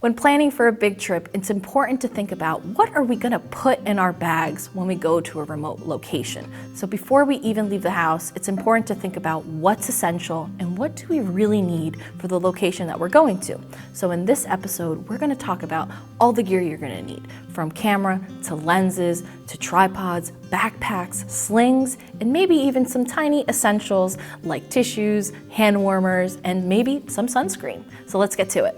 When planning for a big trip, it's important to think about what are we going to put in our bags when we go to a remote location. So before we even leave the house, it's important to think about what's essential and what do we really need for the location that we're going to. So in this episode, we're going to talk about all the gear you're going to need, from camera to lenses to tripods, backpacks, slings, and maybe even some tiny essentials like tissues, hand warmers, and maybe some sunscreen. So let's get to it.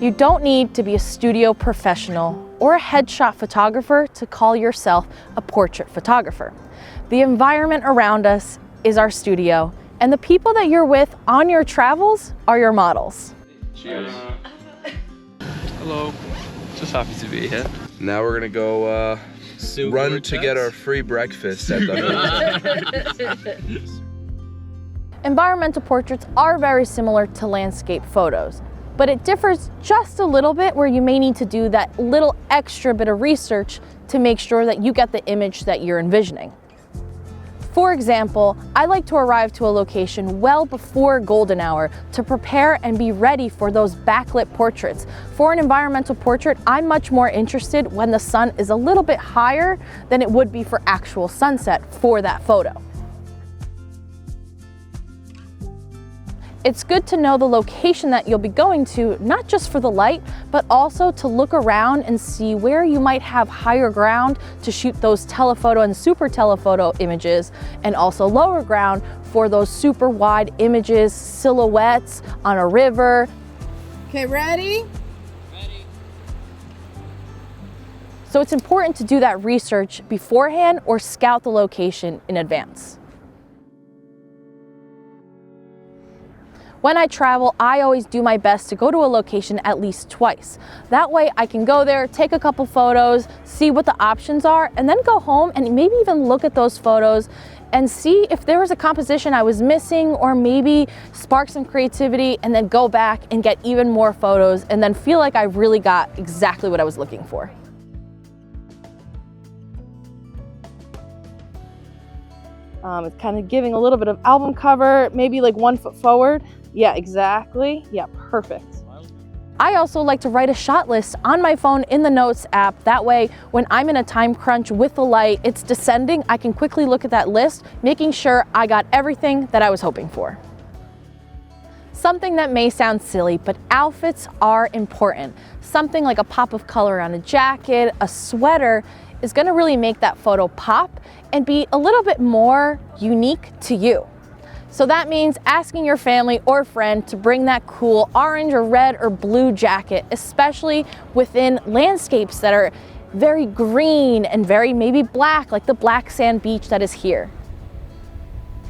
You don't need to be a studio professional or a headshot photographer to call yourself a portrait photographer. The environment around us is our studio, and the people that you're with on your travels are your models. Cheers. Hello. Just happy to be here. Now we're gonna go run to get our free breakfast at the Environmental portraits are very similar to landscape photos, but it differs just a little bit where you may need to do that little extra bit of research to make sure that you get the image that you're envisioning. For example, I like to arrive to a location well before golden hour to prepare and be ready for those backlit portraits. For an environmental portrait, I'm much more interested when the sun is a little bit higher than it would be for actual sunset for that photo. It's good to know the location that you'll be going to, not just for the light, but also to look around and see where you might have higher ground to shoot those telephoto and super telephoto images, and also lower ground for those super wide images, silhouettes on a river. Okay, ready? Ready. So it's important to do that research beforehand or scout the location in advance. When I travel, I always do my best to go to a location at least twice. That way I can go there, take a couple photos, see what the options are, and then go home and maybe even look at those photos and see if there was a composition I was missing, or maybe spark some creativity and then go back and get even more photos and then feel like I really got exactly what I was looking for. It's kind of giving a little bit of album cover, maybe like 1 foot forward. Yeah, exactly. Yeah, perfect. I also like to write a shot list on my phone in the Notes app. That way, when I'm in a time crunch with the light, it's descending, I can quickly look at that list, making sure I got everything that I was hoping for. Something that may sound silly, but outfits are important. Something like a pop of color on a jacket, a sweater, is gonna really make that photo pop and be a little bit more unique to you. So that means asking your family or friend to bring that cool orange or red or blue jacket, especially within landscapes that are very green and very maybe black, like the black sand beach that is here.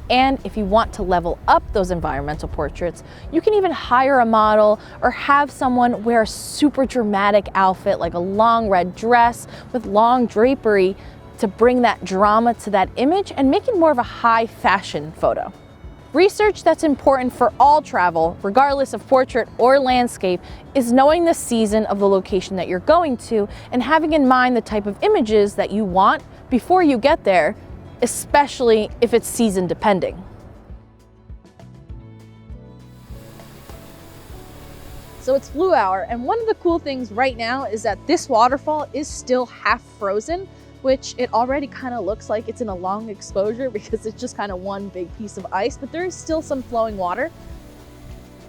And if you want to level up those environmental portraits, you can even hire a model or have someone wear a super dramatic outfit like a long red dress with long drapery to bring that drama to that image and make it more of a high fashion photo. Research that's important for all travel, regardless of portrait or landscape, is knowing the season of the location that you're going to and having in mind the type of images that you want before you get there, especially if it's season depending. So it's Blue Hour, and one of the cool things right now is that this waterfall is still half frozen, which it already kind of looks like it's in a long exposure because it's just kind of one big piece of ice, but there is still some flowing water.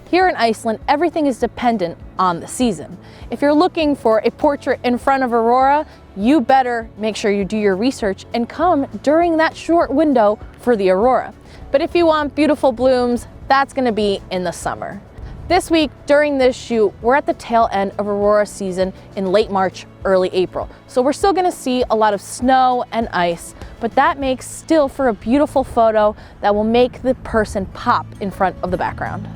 Here in Iceland, everything is dependent on the season. If you're looking for a portrait in front of Aurora, you better make sure you do your research and come during that short window for the Aurora. But if you want beautiful blooms, that's gonna be in the summer. This week, during this shoot, we're at the tail end of Aurora season in late March, early April. So we're still gonna see a lot of snow and ice, but that makes still for a beautiful photo that will make the person pop in front of the background.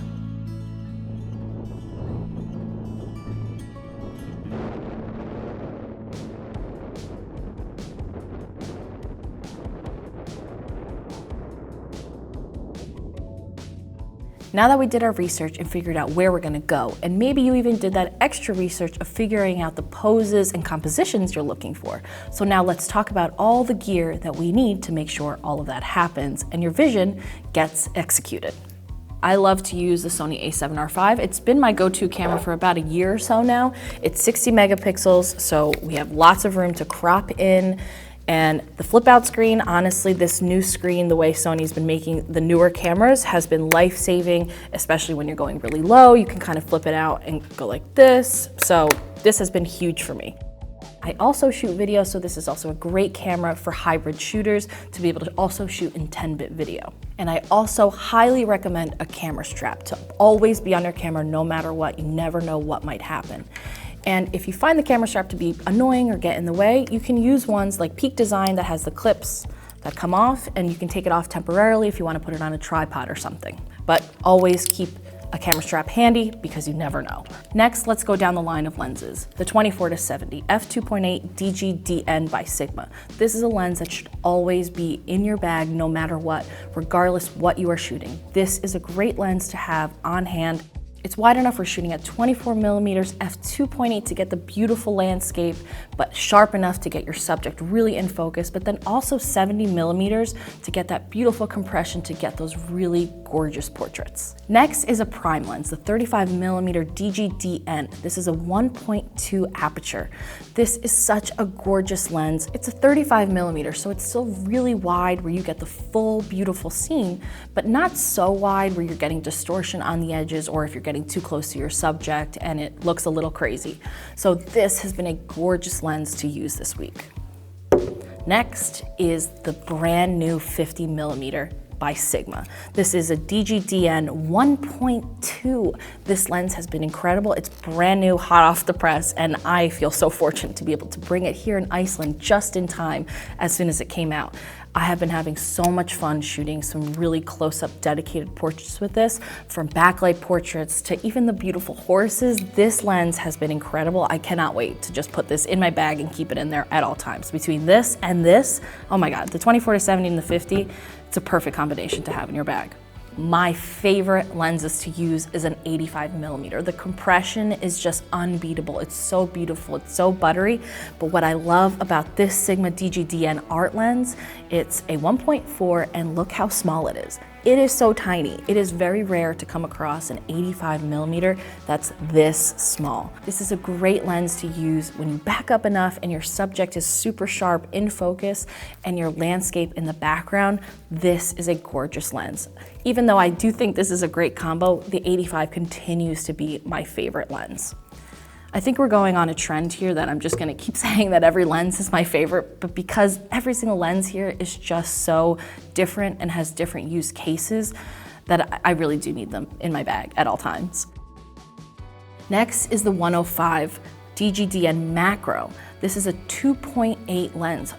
Now that we did our research and figured out where we're gonna go, and maybe you even did that extra research of figuring out the poses and compositions you're looking for. So now let's talk about all the gear that we need to make sure all of that happens and your vision gets executed. I love to use the Sony a7R5. It's been my go-to camera for about a year or so now. It's 60 megapixels, so we have lots of room to crop in. And the flip out screen, honestly, this new screen, the way Sony's been making the newer cameras, has been life-saving, especially when you're going really low. You can kind of flip it out and go like this. So this has been huge for me. I also shoot video, so this is also a great camera for hybrid shooters to be able to also shoot in 10-bit video. And I also highly recommend a camera strap to always be on your camera no matter what. You never know what might happen. And if you find the camera strap to be annoying or get in the way, you can use ones like Peak Design that has the clips that come off, and you can take it off temporarily if you want to put it on a tripod or something. But always keep a camera strap handy because you never know. Next, let's go down the line of lenses. The 24-70 f2.8 DG-DN by Sigma. This is a lens that should always be in your bag no matter what, regardless what you are shooting. This is a great lens to have on hand. It's wide enough for shooting at 24 millimeters f2.8 to get the beautiful landscape, but sharp enough to get your subject really in focus, but then also 70 millimeters to get that beautiful compression to get those really gorgeous portraits. Next is a prime lens, the 35 millimeter DG-DN. This is a 1.2 aperture. This is such a gorgeous lens. It's a 35 millimeter, so it's still really wide where you get the full beautiful scene, but not so wide where you're getting distortion on the edges or if you're getting too close to your subject and it looks a little crazy. So this has been a gorgeous lens to use this week. Next is the brand new 50 millimeter by Sigma. This is a DG-DN 1.2. This lens has been incredible. It's brand new, hot off the press, and I feel so fortunate to be able to bring it here in Iceland just in time as soon as it came out. I have been having so much fun shooting some really close-up dedicated portraits with this, from backlight portraits to even the beautiful horses. This lens has been incredible. I cannot wait to just put this in my bag and keep it in there at all times. Between this and this, oh my God, the 24-70 and the 50, it's a perfect combination to have in your bag. My favorite lenses to use is an 85 millimeter. The compression is just unbeatable. It's so beautiful, it's so buttery. But what I love about this Sigma DG-DN art lens, it's a 1.4 and look how small it is. It is so tiny. It is very rare to come across an 85 millimeter that's this small. This is a great lens to use when you back up enough and your subject is super sharp in focus and your landscape in the background. This is a gorgeous lens. Even though I do think this is a great combo, the 85 continues to be my favorite lens. I think we're going on a trend here that I'm just gonna keep saying that every lens is my favorite, but because every single lens here is just so different and has different use cases that I really do need them in my bag at all times. Next is the 105 DG-DN Macro. This is a 2.8 lens.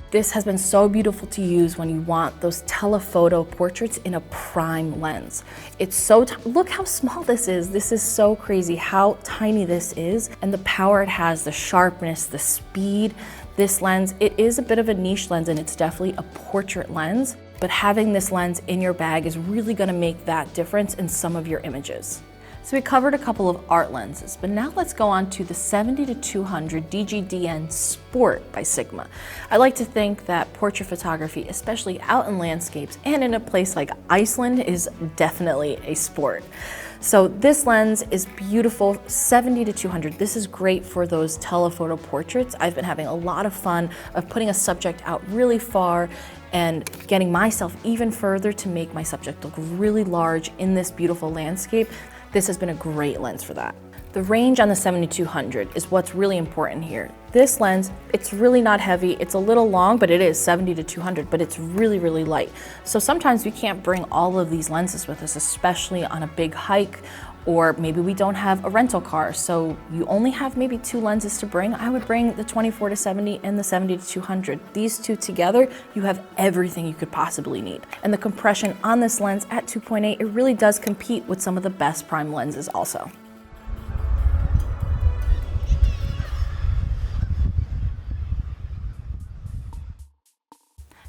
This has been so beautiful to use when you want those telephoto portraits in a prime lens. It's so, look how small this is. This is so crazy how tiny this is and the power it has, the sharpness, the speed. This lens, it is a bit of a niche lens and it's definitely a portrait lens, but having this lens in your bag is really gonna make that difference in some of your images. So we covered a couple of art lenses, but now let's go on to the 70-200 DG-DN Sport by Sigma. I like to think that portrait photography, especially out in landscapes and in a place like Iceland, is definitely a sport. So this lens is beautiful, 70-200. This is great for those telephoto portraits. I've been having a lot of fun of putting a subject out really far and getting myself even further to make my subject look really large in this beautiful landscape. This has been a great lens for that. The range on the 70-200 is what's really important here. This lens, it's really not heavy. It's a little long, but it is 70-200, but it's really, really light. So sometimes we can't bring all of these lenses with us, especially on a big hike, or maybe we don't have a rental car, so you only have maybe 2 lenses to bring. I would bring the 24-70 and the 70-200. These two together, you have everything you could possibly need. And the compression on this lens at 2.8, it really does compete with some of the best prime lenses also.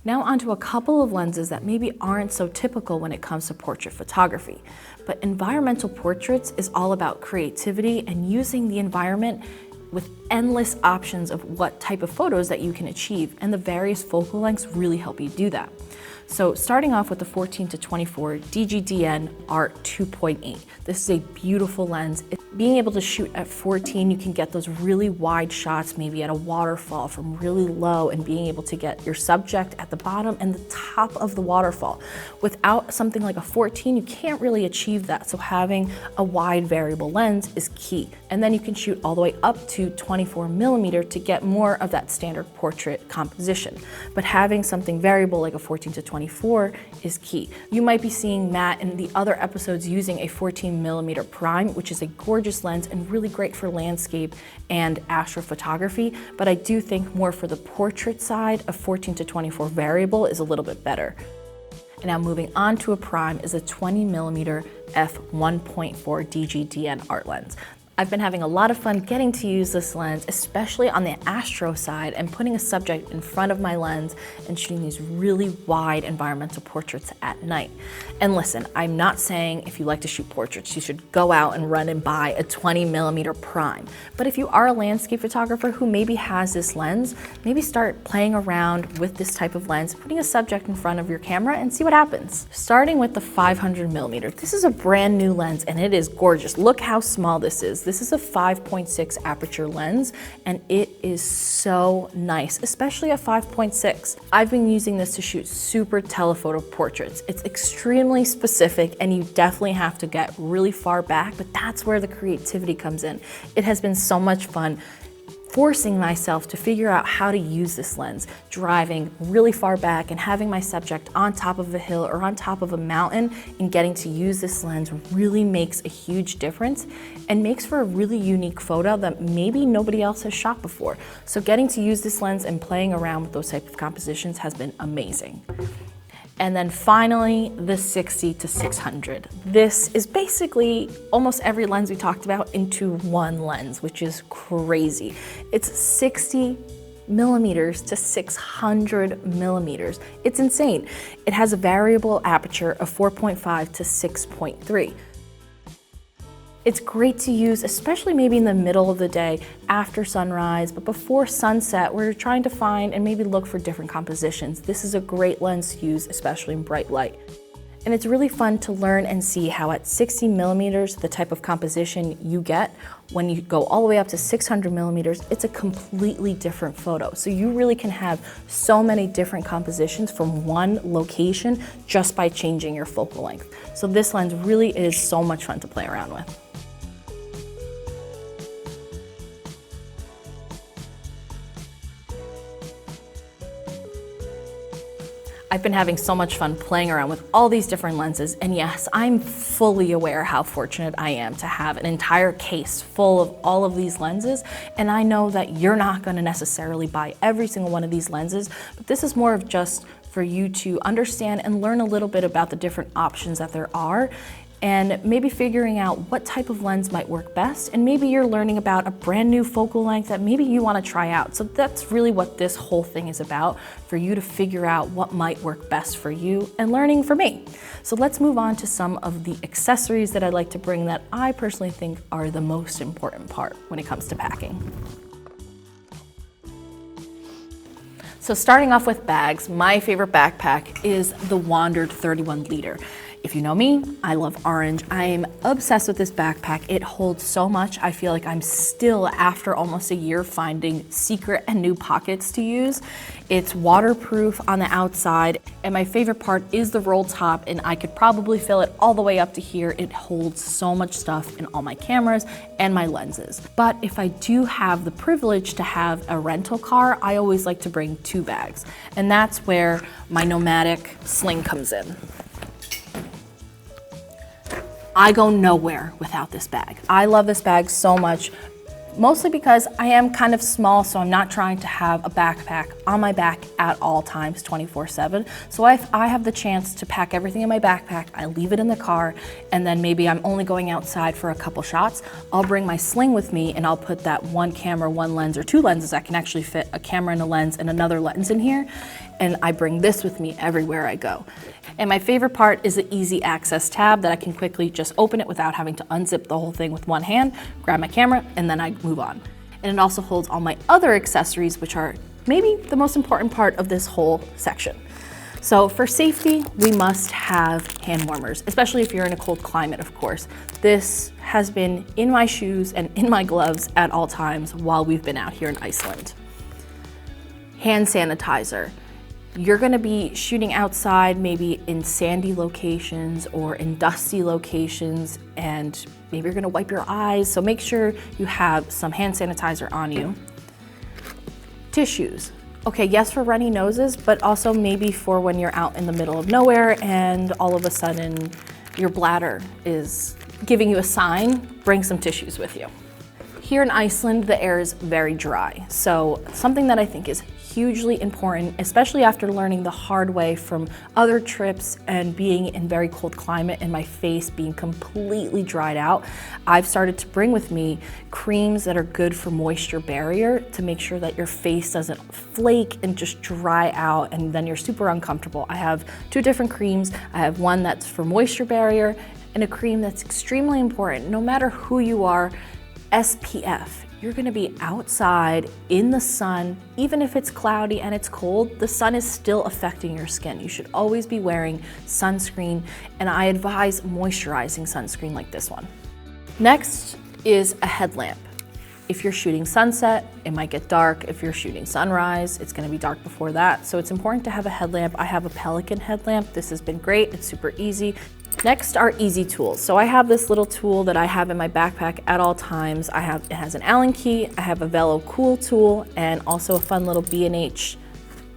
Now onto a couple of lenses that maybe aren't so typical when it comes to portrait photography. But environmental portraits is all about creativity and using the environment with endless options of what type of photos that you can achieve, and the various focal lengths really help you do that. So starting off with the 14 to 24 DGDN Art 2.8. This is a beautiful lens. Being able to shoot at 14, you can get those really wide shots, maybe at a waterfall from really low, and being able to get your subject at the bottom and the top of the waterfall. Without something like a 14, you can't really achieve that. So having a wide variable lens is key. And then you can shoot all the way up to 24 millimeter to get more of that standard portrait composition. But having something variable like a 14 to 24 is key. You might be seeing Matt in the other episodes using a 14 millimeter prime, which is a gorgeous lens and really great for landscape and astrophotography. But I do think more for the portrait side, a 14 to 24 variable is a little bit better. And now moving on to a prime is a 20 millimeter f1.4 DGDN art lens. I've been having a lot of fun getting to use this lens, especially on the astro side, and putting a subject in front of my lens and shooting these really wide environmental portraits at night. And listen, I'm not saying if you like to shoot portraits, you should go out and run and buy a 20 millimeter prime. But if you are a landscape photographer who maybe has this lens, maybe start playing around with this type of lens, putting a subject in front of your camera and see what happens. Starting with the 500 millimeter. This is a brand new lens and it is gorgeous. Look how small this is. This is a 5.6 aperture lens and it is so nice, especially at 5.6. I've been using this to shoot super telephoto portraits. It's extremely specific and you definitely have to get really far back, but that's where the creativity comes in. It has been so much fun forcing myself to figure out how to use this lens, driving really far back and having my subject on top of a hill or on top of a mountain, and getting to use this lens really makes a huge difference and makes for a really unique photo that maybe nobody else has shot before. So getting to use this lens and playing around with those type of compositions has been amazing. And then finally, the 60 to 600. This is basically almost every lens we talked about into one lens, which is crazy. It's 60 millimeters to 600 millimeters. It's insane. It has a variable aperture of 4.5 to 6.3. It's great to use, especially maybe in the middle of the day, after sunrise, but before sunset, where you're trying to find and maybe look for different compositions. This is a great lens to use, especially in bright light. And it's really fun to learn and see how at 60 millimeters, the type of composition you get, when you go all the way up to 600 millimeters, it's a completely different photo. So you really can have so many different compositions from one location just by changing your focal length. So this lens really is so much fun to play around with. I've been having so much fun playing around with all these different lenses, and yes, I'm fully aware how fortunate I am to have an entire case full of all of these lenses, and I know that you're not going to necessarily buy every single one of these lenses, but this is more of just for you to understand and learn a little bit about the different options that there are, and maybe figuring out what type of lens might work best, and maybe you're learning about a brand new focal length that maybe you want to try out. So that's really what this whole thing is about, for you to figure out what might work best for you and learning for me. So let's move on to some of the accessories that I'd like to bring that I personally think are the most important part when it comes to packing. So starting off with bags, my favorite backpack is the Wandered 31 liter. If you know me, I love orange. I am obsessed with this backpack. It holds so much. I feel like I'm still, after almost a year, finding secret and new pockets to use. It's waterproof on the outside, and my favorite part is the roll top, and I could probably fill it all the way up to here. It holds so much stuff in all my cameras and my lenses. But if I do have the privilege to have a rental car, I always like to bring 2 bags, and that's where my nomadic sling comes in. I go nowhere without this bag. I love this bag so much. mostly because I am kind of small, so I'm not trying to have a backpack on my back at all times 24/7. So if I have the chance to pack everything in my backpack, I leave it in the car, and then maybe I'm only going outside for a couple shots, I'll bring my sling with me and I'll put that one camera, one lens, or two lenses. I can actually fit a camera and a lens and another lens in here, and I bring this with me everywhere I go. And my favorite part is the easy access tab that I can quickly just open it without having to unzip the whole thing with one hand, grab my camera, and then I move on. And it also holds all my other accessories, which are maybe the most important part of this whole section. So for safety, we must have hand warmers, especially if you're in a cold climate, of course. This has been in my shoes and in my gloves at all times while we've been out here in Iceland. Hand sanitizer. You're gonna be shooting outside, maybe in sandy locations or in dusty locations, and maybe you're gonna wipe your eyes, so make sure you have some hand sanitizer on you. Tissues. Okay, yes, for runny noses, but also maybe for when you're out in the middle of nowhere and all of a sudden your bladder is giving you a sign, bring some tissues with you. Here in Iceland, the air is very dry, so something that I think is hugely important, especially after learning the hard way from other trips and being in very cold climate and my face being completely dried out, I've started to bring with me creams that are good for moisture barrier to make sure that your face doesn't flake and just dry out and then you're super uncomfortable. I have two different creams. I have one that's for moisture barrier and a cream that's extremely important. No matter who you are, SPF. You're gonna be outside in the sun, even if it's cloudy and it's cold, the sun is still affecting your skin. You should always be wearing sunscreen, and I advise moisturizing sunscreen like this one. Next is a headlamp. If you're shooting sunset, it might get dark. If you're shooting sunrise, it's gonna be dark before that. So it's important to have a headlamp. I have a Pelican headlamp. This has been great, it's super easy. Next are easy tools. So I have this little tool that I have in my backpack at all times. It has an Allen key, I have a Velo Cool tool, and also a fun little B&H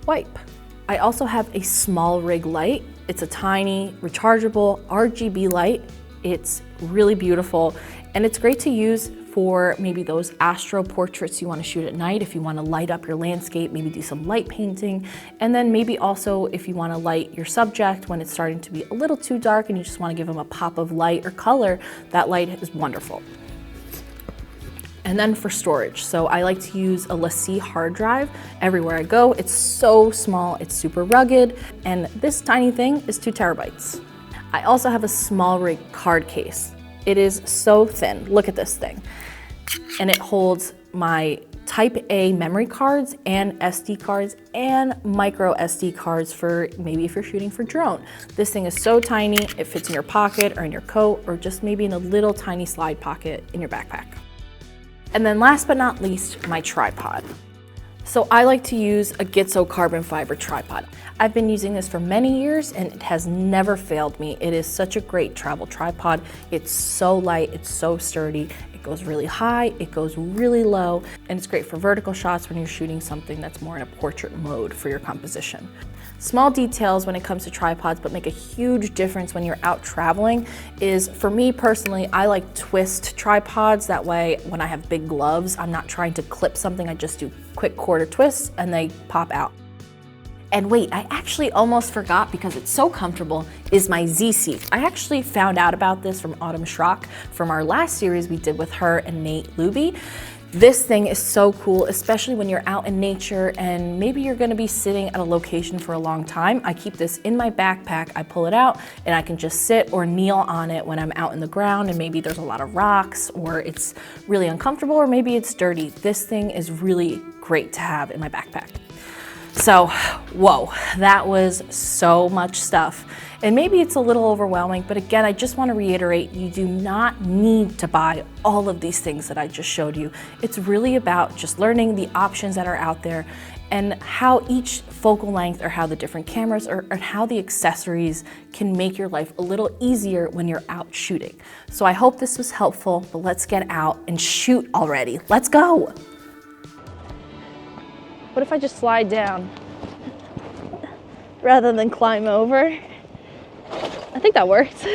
wipe. I also have a small rig light. It's a tiny, rechargeable RGB light. It's really beautiful, and it's great to use for maybe those astro portraits you want to shoot at night, if you want to light up your landscape, maybe do some light painting, and then maybe also if you want to light your subject when it's starting to be a little too dark and you just want to give them a pop of light or color, that light is wonderful. And then for storage, so I like to use a LaCie hard drive everywhere I go. It's so small, it's super rugged, and this tiny thing is 2 terabytes. I also have a small rig card case. It is so thin, look at this thing. And it holds my Type A memory cards and SD cards and micro SD cards for maybe if you're shooting for drone. This thing is so tiny, it fits in your pocket or in your coat or just maybe in a little tiny slide pocket in your backpack. And then last but not least, my tripod. So I like to use a Gitzo carbon fiber tripod. I've been using this for many years and it has never failed me. It is such a great travel tripod. It's so light, it's so sturdy. It goes really high, it goes really low, and it's great for vertical shots when you're shooting something that's more in a portrait mode for your composition. Small details when it comes to tripods but make a huge difference when you're out traveling is, for me personally, I like twist tripods. That way when I have big gloves, I'm not trying to clip something, I just do quick quarter twists and they pop out. And wait, I actually almost forgot because it's so comfortable, is my Z-Seat. I actually found out about this from Autumn Schrock from our last series we did with her and Nate Luby. This thing is so cool, especially when you're out in nature and maybe you're gonna be sitting at a location for a long time. I keep this in my backpack, I pull it out and I can just sit or kneel on it when I'm out in the ground and maybe there's a lot of rocks or it's really uncomfortable or maybe it's dirty. This thing is really great to have in my backpack. So, whoa, that was so much stuff. And maybe it's a little overwhelming, but again, I just want to reiterate, you do not need to buy all of these things that I just showed you. It's really about just learning the options that are out there and how each focal length or how the different cameras or how the accessories can make your life a little easier when you're out shooting. So I hope this was helpful, but let's get out and shoot already. Let's go. What if I just slide down rather than climb over? I think that works.